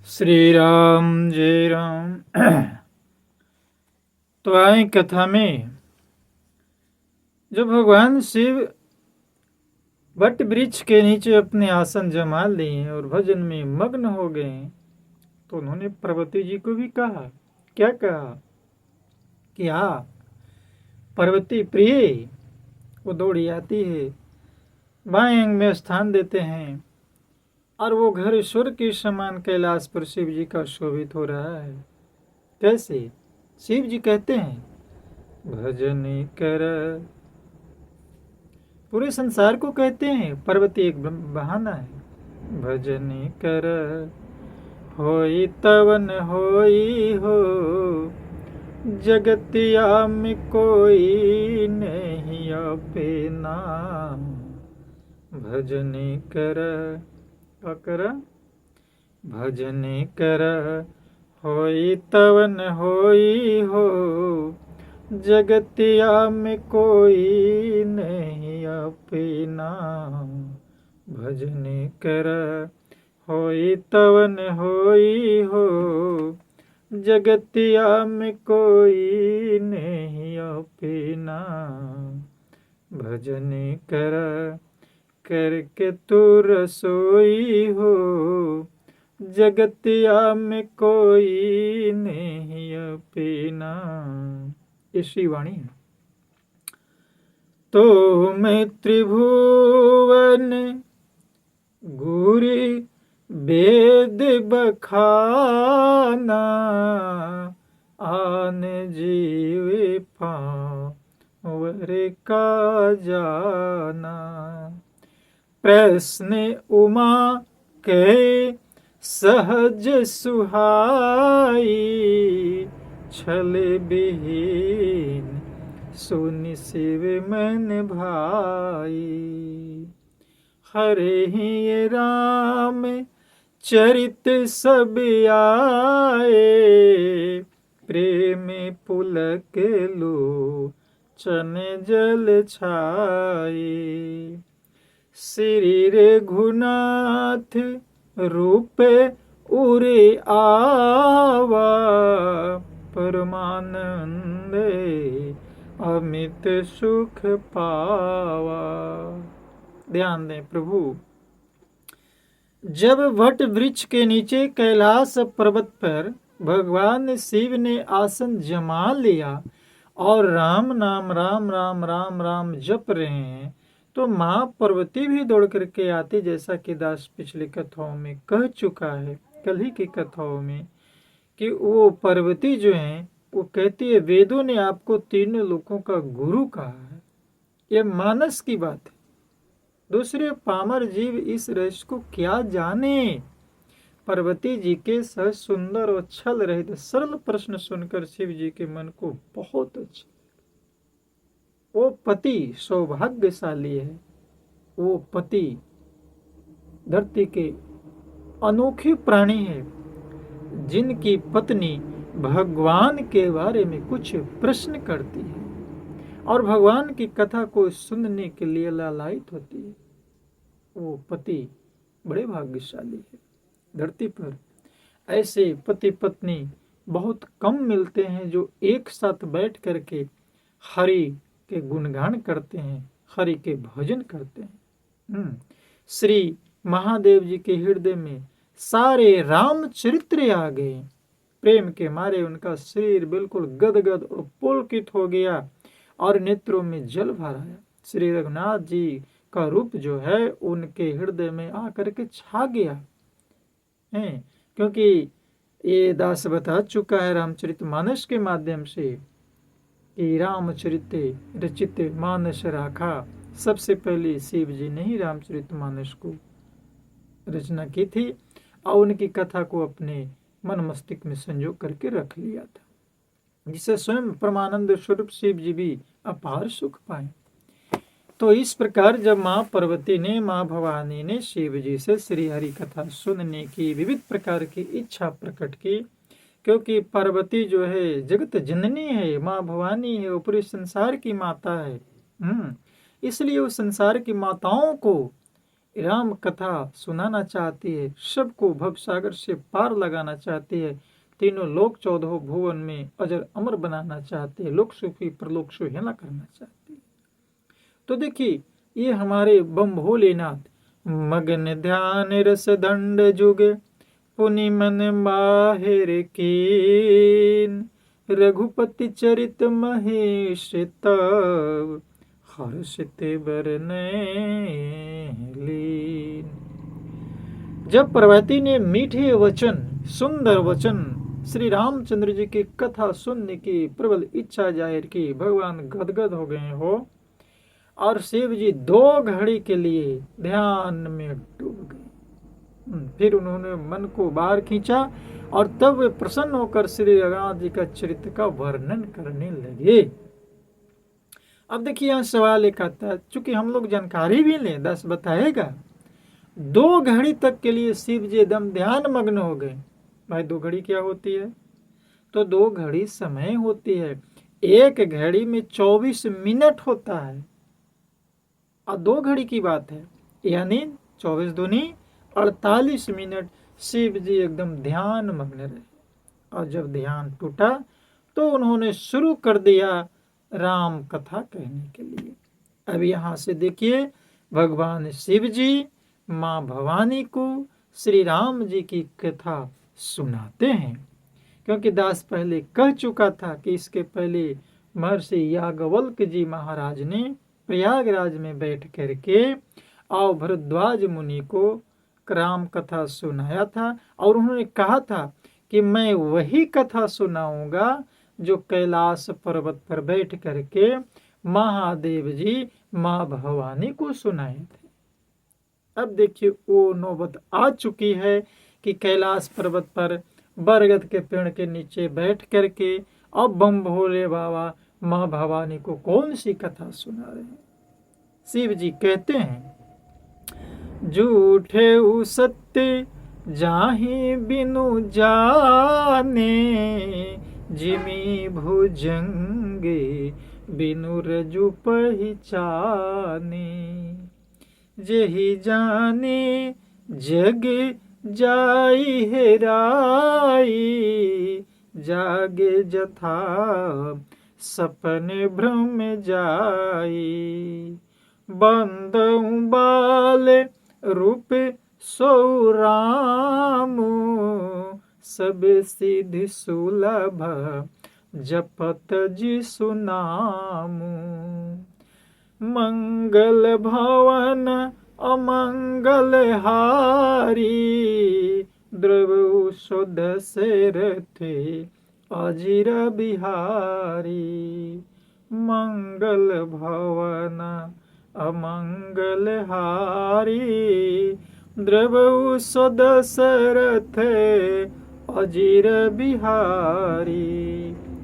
श्री राम जय राम। तो आए कथा में, जब भगवान शिव वट वृक्ष के नीचे अपने आसन जमा लिए और भजन में मग्न हो गए, तो उन्होंने पार्वती जी को भी कहा। क्या कहा कि पार्वती प्रिय। वो दौड़ी आती है, बाएं अंग में स्थान देते हैं और वो घर स्वर्ग के समान कैलाश पर शिव जी का शोभित हो रहा है। कैसे? शिव जी कहते हैं, भजन कर। पूरे संसार को कहते हैं पार्वती एक बहाना है। भजन कर होई तवन होई हो, जगतिया में कोई नहीं अपना। भजन कर भजन कर होई तवन होई हो, जगतिया में कोई नहीं अपना। भजन कर होई तवन होई हो, जगतिया में कोई नहीं अपना। भजन कर करके तू रसोई हो, जगतिया में कोई नहीं अपना। ये श्री वाणी है। तो मैं त्रिभुवन गुरी वेद बखाना, आन जीव पावर का जाना। प्रश्न उमा के सहज सुहाई, छल विहीन सुनि शिव मन भाई। हरे ही राम चरित सब आए, प्रेम पुलक लोचन जल छाए। श्री रघुनाथ रूप उरे आवा, परमानंद अमित सुख पावा। ध्यान दें प्रभु, जब वट वृक्ष के नीचे कैलाश पर्वत पर भगवान शिव ने आसन जमा लिया और राम नाम राम राम राम राम जप रहे हैं, तो माँ पार्वती भी दौड़ करके आती, जैसा कि दास पिछली कथाओं में कह चुका है, कल ही की कथाओं में, कि वो पार्वती जो है वो कहती है, वेदों ने आपको तीनों लोकों का गुरु कहा है। यह मानस की बात है। दूसरे पामर जीव इस रहस्य को क्या जाने। पार्वती जी के सह सुंदर और छल रहित सरल प्रश्न सुनकर शिव जी के मन को बहुत अच्छा। वो पति सौभाग्यशाली है। वो पति धरती के अनोखे प्राणी है, जिनकी पत्नी भगवान के बारे में कुछ प्रश्न करती है और भगवान की कथा को सुनने के लिए लालायित होती है। वो पति बड़े भाग्यशाली है। धरती पर ऐसे पति पत्नी बहुत कम मिलते हैं, जो एक साथ बैठ करके हरि के गुणगान करते हैं, हरि के भजन करते हैं। श्री महादेव जी के हृदय में सारे रामचरित्र आ गए। प्रेम के मारे उनका शरीर बिल्कुल गदगद और पुलकित हो गया और नेत्रों में जल भर आया। श्री रघुनाथ जी का रूप जो है उनके हृदय में आकर के छा गया है, क्योंकि ये दास बता चुका है रामचरितमानस के माध्यम से कि रामचरित रचित मानस राखा। सबसे पहले शिव जी ने ही रामचरितमानस को रचना की थी और उनकी कथा को अपने मन मस्तिष्क में संजो करके रख लिया था, जिससे स्वयं परमानंद स्वरूप शिव जी भी अपार सुख पाए। तो इस प्रकार जब माँ पार्वती ने, माँ भवानी ने शिव जी से श्री हरि कथा सुनने की विविध प्रकार की इच्छा प्रकट की, क्योंकि पार्वती जो है जगत जननी है, माँ भवानी है, वो पूरे संसार की माता है। इसलिए वो संसार की माताओं को राम कथा सुनाना चाहती है, सबको भवसागर से पार लगाना चाहती है, तीनों लोक 14 भुवन में अजर अमर बनाना चाहती है, लोक सुखी परलोक सुहेला करना चाहती है। तो देखिए ये हमारे बम भोलेनाथ मगन ध्यान रस दंड जुगे पुनि मन माहिर कीन रघुपति चरित महेश तव हर्षित बरने लीन। जब पार्वती ने मीठे वचन, सुंदर वचन श्री रामचंद्र जी की कथा सुनने की प्रबल इच्छा जाहिर की, भगवान गदगद हो गए हो और शिव जी 2 घड़ी के लिए ध्यान में डूब गए। फिर उन्होंने मन को बाहर खींचा और तब वे प्रसन्न होकर श्री रघुनाथ जी का चरित्र का वर्णन करने लगे। अब देखिए यहाँ सवाल एक आता है, चूंकि हम लोग जानकारी भी लें, 10 बताएगा। 2 घड़ी तक के लिए शिव जी एकदम ध्यान मग्न हो गए। भाई 2 घड़ी क्या होती है? तो 2 घड़ी समय होती है। एक घड़ी में 24 मिनट होता है और 2 घड़ी की बात है, यानी 24 दूनी 48 मिनट शिव जी एकदम ध्यान मग्न रहे। और जब ध्यान टूटा तो उन्होंने शुरू कर दिया राम कथा कहने के लिए। अब यहाँ से देखिए भगवान शिव जी माँ भवानी को श्री राम जी की कथा सुनाते हैं, क्योंकि दास पहले कह चुका था कि इसके पहले महर्षि याज्ञवल्क्य जी महाराज ने प्रयागराज में बैठ करके और भरद्वाज मुनि को राम कथा सुनाया था और उन्होंने कहा था कि मैं वही कथा सुनाऊंगा जो कैलाश पर्वत पर बैठ करके महादेव जी माँ भवानी को सुनाए थे। अब देखिए वो नौबत आ चुकी है कि कैलाश पर्वत पर बरगद के पेड़ के नीचे बैठ करके अब बम भोले बाबा माँ भवानी को कौन सी कथा सुना रहे हैं। शिव जी कहते हैं, झूठे उ सत्य जाहि बिनु जाने जिमी भुजंगे बिनु रजु पहचाने जेहि जाने जग जाई हेराई जागे जथा सपन भ्रम जाई बंदौ बाल रूप सो रामु सब सिद्धि सुलभ जपत जिसु नामु मंगल भवन अमंगल हारी द्रव सुध से रथे अजिर बिहारी मंगल भवन अमंगल हारी द्रव सुध से रथे अजिर बिहारी।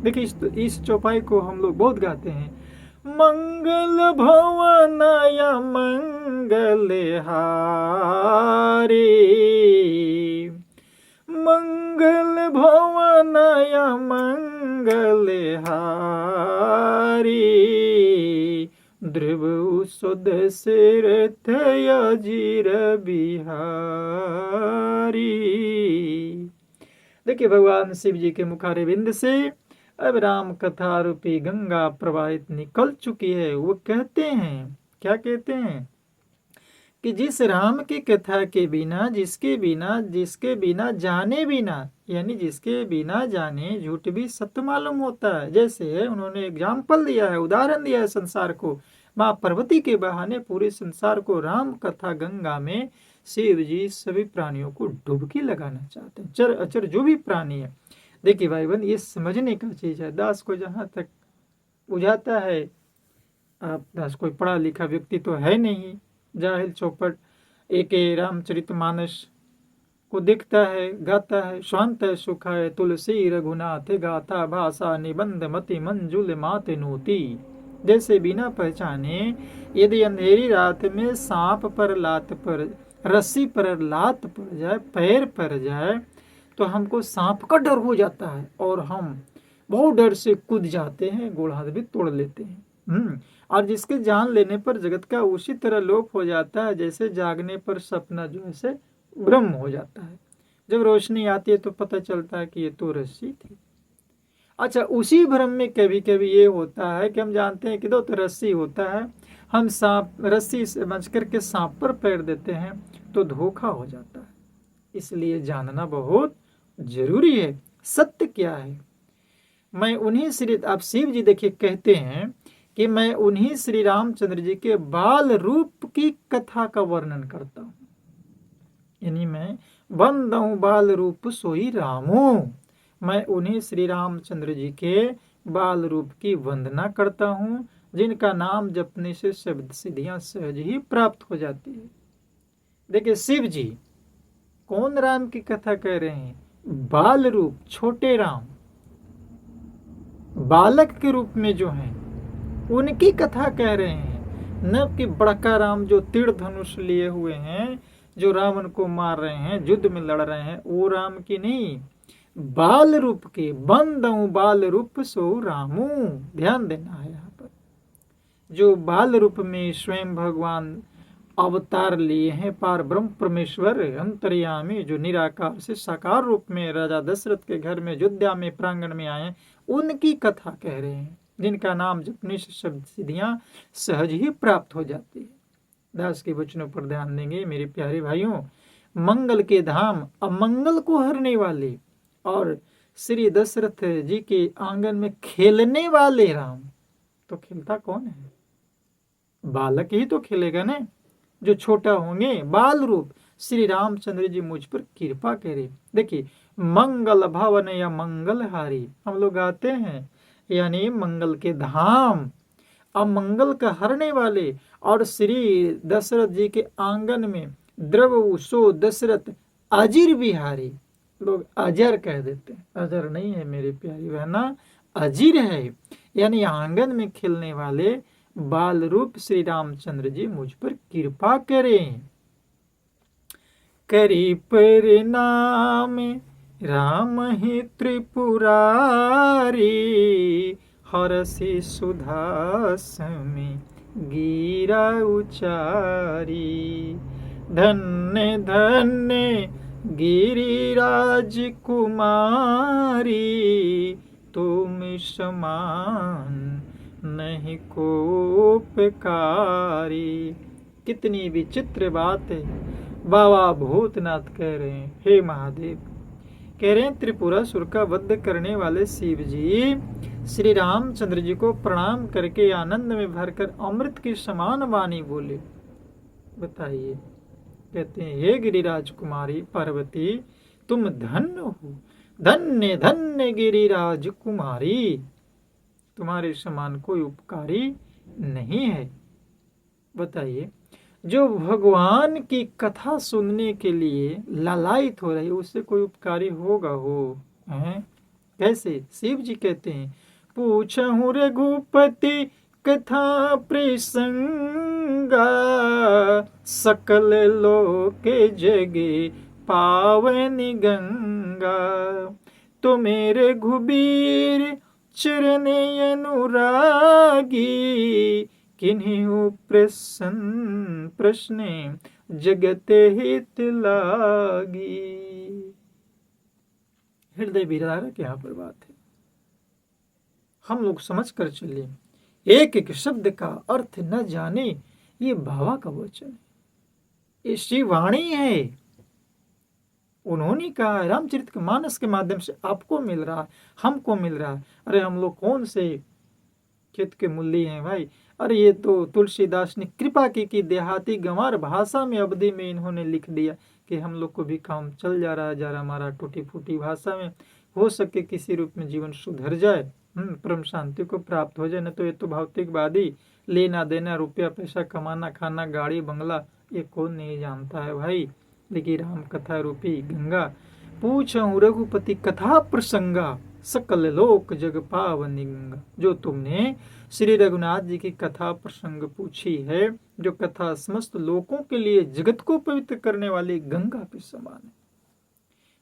देखिए इस चौपाई को हम लोग बहुत गाते हैं। मंगल भवन मंगल हारी मंगल भवन मंगल हारी ध्रुव सुध सिर अजिर बिहारी। देखिए भगवान शिव जी के मुखारे बिंद से अब राम कथा रूपी गंगा प्रवाहित निकल चुकी है। वो कहते हैं, क्या कहते हैं कि जिस राम की कथा के बिना जिसके बिना जाने बिना, यानी जिसके बिना जाने झूठ भी सत्य मालूम होता है। जैसे उन्होंने एग्जाम्पल दिया है, उदाहरण दिया है संसार को। माँ पार्वती के बहाने पूरे संसार को राम कथा गंगा में शिव जी सभी प्राणियों को डुबकी लगाना चाहते हैं, चर अचर जो भी प्राणी है। देखिए भाई बहन, ये समझने का चीज है। दास को जहां तक बुझाता है, आप दास कोई पढ़ा लिखा व्यक्ति तो है नहीं, जाहिल चौपट एक रामचरितमानस को दिखता है, गाता है, शांत है, सुख है, तुलसी रघुनाथ गाथा भाषा निबंध मति मंजुल माते नोती। जैसे बिना पहचाने यदि अंधेरी रात में सांप पर लात पर रस्सी पर लात पड़ जाए, पैर पड़ जाए, तो हमको सांप का डर हो जाता है और हम बहुत डर से कूद जाते हैं, गोड़ हाथ भी तोड़ लेते हैं। और जिसके जान लेने पर जगत का उसी तरह लोप हो जाता है जैसे जागने पर सपना जो है से ब्रह्म हो जाता है। जब रोशनी आती है तो पता चलता है कि ये तो रस्सी थी। अच्छा, उसी भ्रम में कभी कभी ये होता है कि हम जानते हैं कि दो तो रस्सी होता है, हम सांप रस्सी समझ करके सांप पर पैर देते हैं तो धोखा हो जाता है। इसलिए जानना बहुत जरूरी है सत्य क्या है। मैं उन्हीं श्री आप शिव जी देखिए कहते हैं कि मैं उन्हीं श्री रामचंद्र जी के बाल रूप की कथा का वर्णन करता हूँ, यानी मैं बंदऊ बाल रूप सोई रामो, मैं उन्हीं श्री रामचंद्र जी के बाल रूप की वंदना करता हूँ जिनका नाम जपने से शब्द सिद्धियां सहज ही प्राप्त हो जाती है। देखिए शिव जी कौन राम की कथा कह रहे हैं? बाल रूप, छोटे राम, बालक के रूप में जो हैं उनकी कथा कह रहे हैं, न कि बड़का राम जो तीर धनुष लिए हुए हैं, जो रावण को मार रहे हैं, युद्ध में लड़ रहे हैं, वो राम की नहीं, बाल रूप के। बंदऊ बाल रूप सो रामू, ध्यान देना है यहाँ पर। जो बाल रूप में स्वयं भगवान अवतार लिए हैं, पार ब्रह्म परमेश्वर अंतर्यामी, जो निराकार से साकार रूप में राजा दशरथ के घर में अयोध्या में प्रांगण में आए, उनकी कथा कह रहे हैं जिनका नाम जपने से शब्द सिद्धियां सहज ही प्राप्त हो जाती है। दास के वचनों पर ध्यान देंगे मेरे प्यारे भाइयों। मंगल के धाम, अमंगल को हरने वाले और श्री दशरथ जी के आंगन में खेलने वाले राम, तो खेलता कौन है? बालक ही तो खेलेगा ना, जो छोटा होंगे। बाल रूप श्री रामचंद्र जी मुझ पर कृपा करे। देखिए मंगल भवन या मंगलहारी हम लोग गाते हैं, यानी मंगल के धाम, अमंगल का हरने वाले, और श्री दशरथ जी के आंगन में द्रव सो दशरथ अजीर बिहारी, लोग अजर कह देते हैं, अजर नहीं है मेरे प्यारी बहना, अजीर है, यानी आंगन में खेलने वाले बाल रूप श्री रामचंद्र जी मुझ पर कृपा करें। करी परिणाम राम ही त्रिपुरारी, हरसी सुधासमी गिरा उचारी, धन्य धन्य गिरिराज कुमारी, तुम समान नहीं को उपकारी। कितनी विचित्र बात है। बाबा भूतनाथ कह रहे हैं, हे महादेव, कह रहे हैं त्रिपुरासुर का वध करने वाले शिव जी श्री रामचंद्र जी को प्रणाम करके आनंद में भरकर अमृत की समान वाणी बोले। बताइए, कहते हैं हे गिरिराज कुमारी पार्वती, तुम धन्य हो, धन्य धन्य गिरिराज कुमारी, तुम्हारे समान कोई उपकारी नहीं है। बताइए, जो भगवान की कथा सुनने के लिए लालायित हो रही, उससे कोई उपकारी होगा हो है? कैसे? शिव जी कहते हैं, पूछहु रघुपति कथा प्रसंगा, सकल लोक जगे पावनी गंगा, तो मेरे घुबीर चरण अनुरागी, किन्हीं प्रश्न जगत हित लागी। हृदय विदारक यहाँ पर बात है, हम लोग समझ कर चले। एक एक शब्द का अर्थ न जाने, ये बाबा का वचन है, ये श्री वाणी है। उन्होंने कहा, रामचरितमानस के माध्यम से आपको मिल रहा है, हमको मिल रहा है। अरे हम लोग कौन से खेत के मूल्य हैं भाई? अरे ये तो तुलसीदास ने कृपा की कि देहाती गंवार भाषा में अवधि में इन्होंने लिख दिया कि हम लोग को भी काम चल जा रहा हमारा टूटी फूटी भाषा में, हो सके किसी रूप में जीवन सुधर जाए, परम शांति को प्राप्त हो जाए। न तो ये तो भौतिकवादी, लेना देना, रुपया पैसा कमाना, खाना, गाड़ी बंगला, ये कौन नहीं जानता है भाई। लेकिन राम कथा रूपी गंगा, पूछहु रघुपति कथा प्रसंगा, सकल लोक जग पावनी गंगा, जो तुमने श्री रघुनाथ जी की कथा प्रसंग पूछी है, जो कथा समस्त लोकों के लिए जगत को पवित्र करने वाली गंगा के समान है।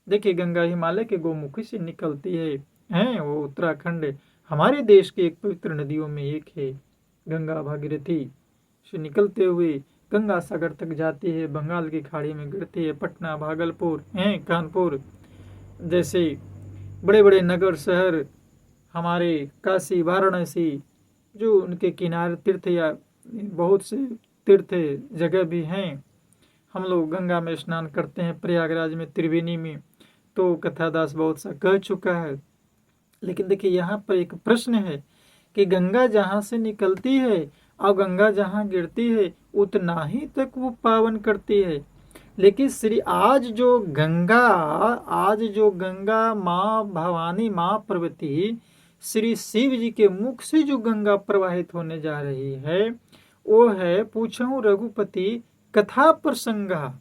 देखिए गंगा हिमालय के गोमुखी से निकलती है, वो उत्तराखंड हमारे देश की एक पवित्र नदियों में एक है। गंगा भागीरथी से निकलते हुए गंगा सागर तक जाती है, बंगाल की खाड़ी में गिरती है। पटना, भागलपुर, कानपुर जैसे बड़े बड़े नगर शहर, हमारे काशी, वाराणसी, जो उनके किनारे तीर्थ या बहुत से तीर्थ जगह भी हैं। हम लोग गंगा में स्नान करते हैं, प्रयागराज में, त्रिवेणी में, तो कथादास बहुत सा कह चुका है। लेकिन देखिए यहाँ पर एक प्रश्न है कि गंगा जहाँ से निकलती है और गंगा जहाँ गिरती है उतना ही तक वो पावन करती है। लेकिन श्री आज जो गंगा माँ भवानी, माँ पार्वती, श्री शिव जी के मुख से जो गंगा प्रवाहित होने जा रही है वो है, पूछूं रघुपति कथा प्रसंगा।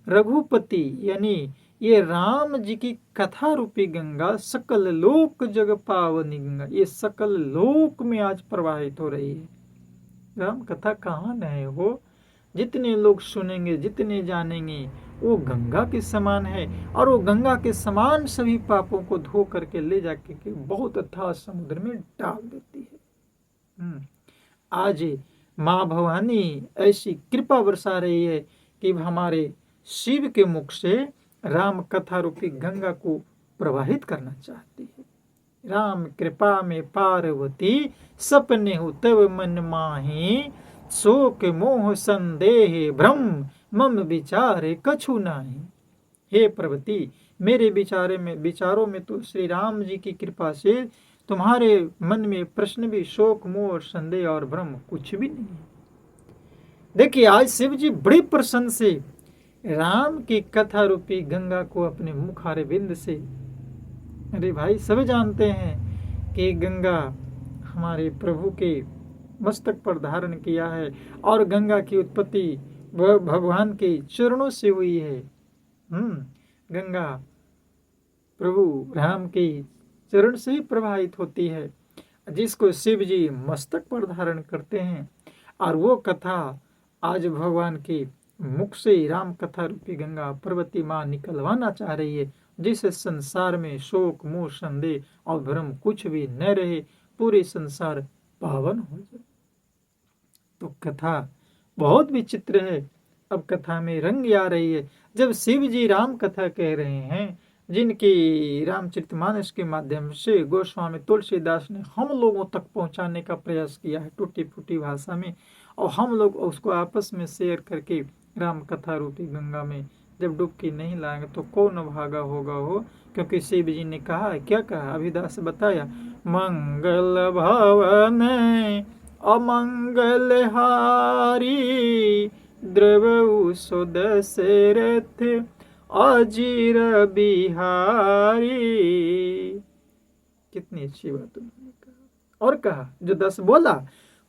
रघुपति यानी ये राम जी की कथा रूपी गंगा, सकल लोक जग पावनी गंगा, ये सकल लोक में आज प्रवाहित हो रही है। राम कथा कहाँ नहीं हो, जितने लोग सुनेंगे, जितने जानेंगे, वो गंगा के समान है। और वो गंगा के समान सभी पापों को धो करके ले जाके के बहुत अथाह समुद्र में डाल देती है। आज माँ भवानी ऐसी कृपा बरसा रही है कि हमारे शिव के मुख से राम कथा रूपी गंगा को प्रवाहित करना चाहती है। राम कृपा में पार्वती, सपने हो तब मन माही, शोक मोह संदेह भ्रम मम विचारे कछु नाही। हे पार्वती, मेरे विचारों में तो श्री राम जी की कृपा से तुम्हारे मन में प्रश्न भी, शोक मोह संदेह और भ्रम कुछ भी नहीं है। देखिए आज शिव जी बड़े प्रसन्न से राम की कथा रूपी गंगा को अपने मुखारे बिंद से, अरे भाई सब जानते हैं कि गंगा हमारे प्रभु के मस्तक पर धारण किया है और गंगा की उत्पत्ति वह भगवान के चरणों से हुई है। गंगा प्रभु राम के चरण से ही प्रवाहित होती है, जिसको शिव जी मस्तक पर धारण करते हैं। और वो कथा आज भगवान के मुख से राम कथा रूपी गंगा पार्वती माँ निकलवाना चाह रही है, जिससे संसार में शोक मोह संदेह और भ्रम कुछ भी न रहे, पूरे संसार पावन हो जाए। तो कथा बहुत विचित्र है। अब कथा में रंग आ रही है जब शिव जी राम कथा कह रहे हैं, जिनकी रामचरितमानस के माध्यम से गोस्वामी तुलसीदास ने हम लोगों तक पहुंचाने का प्रयास किया है टूटी फूटी भाषा में, और हम लोग उसको आपस में शेयर करके राम कथा रूपी गंगा में जब डुबकी नहीं लाएंगे तो कौन भागा होगा हो। क्योंकि शिव जी ने कहा है, क्या कहा, अभिदास बताया, मंगल भवन अमंगल हारी, द्रव सुदशरथ अजीर बिहारी। कितनी अच्छी बात उन्होंने कहा। और कहा जो 10 बोला,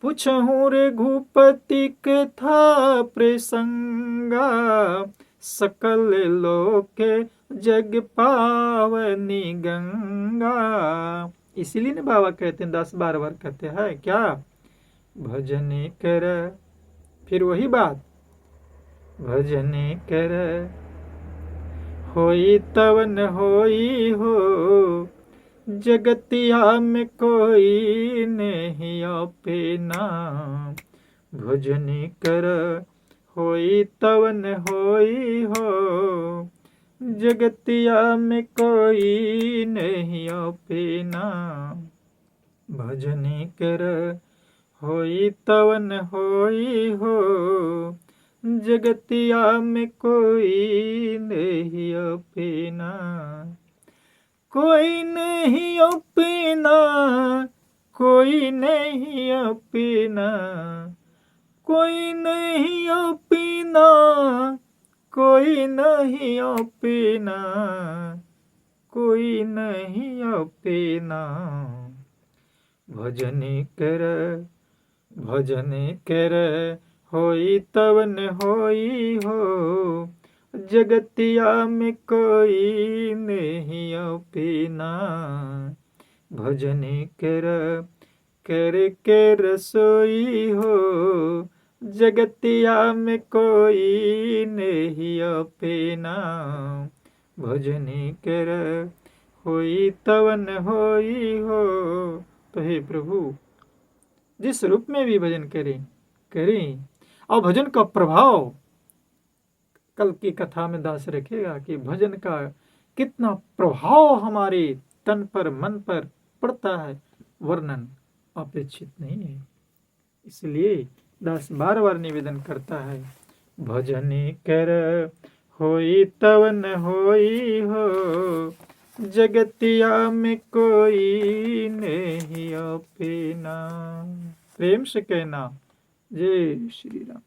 पूछहूँ रघुपति कथा प्रसंगा, सकल लोक जग पावनी गंगा। इसीलिए ना बाबा कहते हैं 10 बार कहते हैं क्या, भजन कर, फिर वही बात, भजन कर होई तब न होई हो, जगतिया में कोई नहीं अपना। भजन कर होई तब न होई हो, जगतिया में कोई नहीं अपना। भजन कर होई तब न होई हो, जगतिया में कोई नहीं अपना। कोई नहीं अपना, कोई नहीं अपना, कोई नहीं अपना, कोई नहीं अपना, कोई नहीं अपना। भजन कर, भजन कर होई तब न होई हो, जगतिया में कोई नहीं अपना। भजन कर कर के रसोई हो, जगतिया में कोई नहीं अपना। भजन कर होई तब न होई हो। तो हे प्रभु, जिस रूप में भी भजन करें करें। और भजन का प्रभाव कल की कथा में दास रखेगा कि भजन का कितना प्रभाव हमारे तन पर मन पर पड़ता है, वर्णन अपेक्षित नहीं है। इसलिए दास बार बार निवेदन करता है, भजन कर होई तव न होई हो, जगतिया में कोई नहीं अपना। प्रेम से कहना, जय श्री राम।